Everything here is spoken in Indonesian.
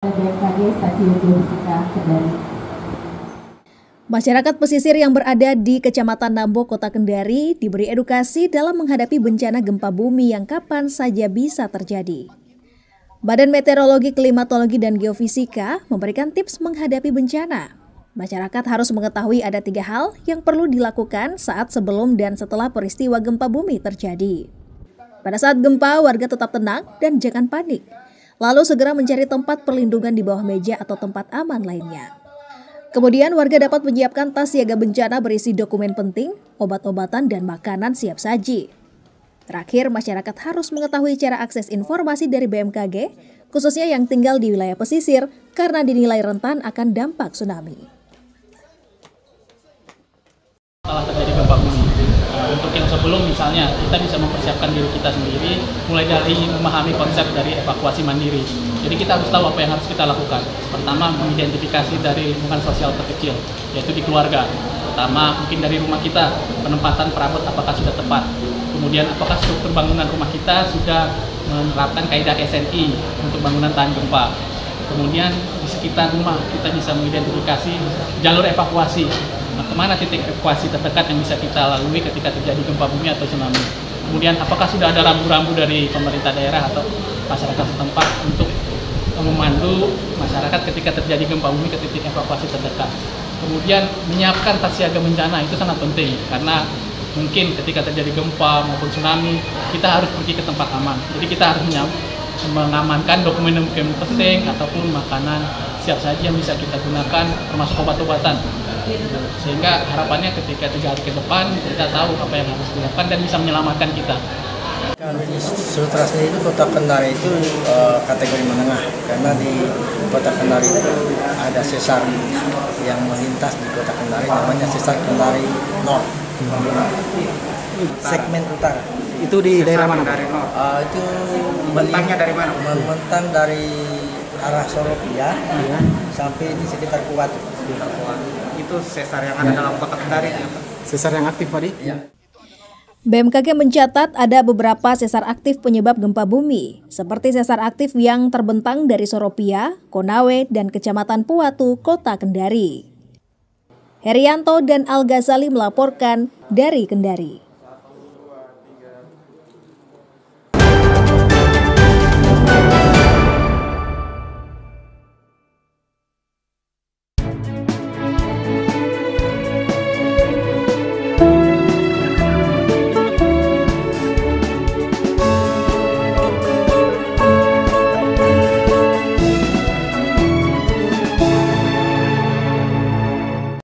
BMKG Stasiun Geofisika Kendari. Masyarakat pesisir yang berada di Kecamatan Nambo, Kota Kendari diberi edukasi dalam menghadapi bencana gempa bumi yang kapan saja bisa terjadi. Badan Meteorologi, Klimatologi, dan Geofisika memberikan tips menghadapi bencana. Masyarakat harus mengetahui ada 3 hal yang perlu dilakukan saat sebelum dan setelah peristiwa gempa bumi terjadi. Pada saat gempa, warga tetap tenang dan jangan panik. Lalu segera mencari tempat perlindungan di bawah meja atau tempat aman lainnya. Kemudian warga dapat menyiapkan tas siaga bencana berisi dokumen penting, obat-obatan, dan makanan siap saji. Terakhir, masyarakat harus mengetahui cara akses informasi dari BMKG, khususnya yang tinggal di wilayah pesisir, karena dinilai rentan akan dampak tsunami. Setelah terjadi gempa bumi, untuk yang sebelum misalnya kita bisa mempersiapkan diri kita sendiri, mulai dari memahami konsep dari evakuasi mandiri. Jadi kita harus tahu apa yang harus kita lakukan. Pertama, mengidentifikasi dari lingkungan sosial terkecil, yaitu di keluarga. Pertama, mungkin dari rumah kita, penempatan perabot apakah sudah tepat. Kemudian, apakah struktur bangunan rumah kita sudah menerapkan kaidah SNI untuk bangunan tahan gempa. Kemudian, di sekitar rumah kita bisa mengidentifikasi jalur evakuasi. Nah, kemana titik evakuasi terdekat yang bisa kita lalui ketika terjadi gempa bumi atau tsunami. Kemudian, apakah sudah ada rambu-rambu dari pemerintah daerah atau masyarakat setempat untuk memandu masyarakat ketika terjadi gempa bumi ke titik evakuasi terdekat. Kemudian menyiapkan tas siaga bencana itu sangat penting karena mungkin ketika terjadi gempa maupun tsunami kita harus pergi ke tempat aman. Jadi kita harus mengamankan dokumen-dokumen penting ataupun makanan siap saji yang bisa kita gunakan termasuk obat-obatan. Sehingga harapannya ketika 3 hari ke depan kita tahu apa yang harus dilakukan dan bisa menyelamatkan kita. Kalau di Sultra sendiri itu Kota Kendari itu kategori menengah karena di Kota Kendari itu ada sesar yang melintas di Kota Kendari namanya sesar Kendari North segmen utara. Itu di daerah mana? Itu Membentangnya dari mana? Membentang dari arah Soropia sampai di sekitar Kuwatu. Itu sesar yang ada dalam Kota Kendari. Sesar yang aktif tadi? Ya. BMKG mencatat ada beberapa sesar aktif penyebab gempa bumi, seperti sesar aktif yang terbentang dari Soropia, Konawe, dan Kecamatan Puwatu, Kota Kendari. Herianto dan Al Ghazali melaporkan dari Kendari.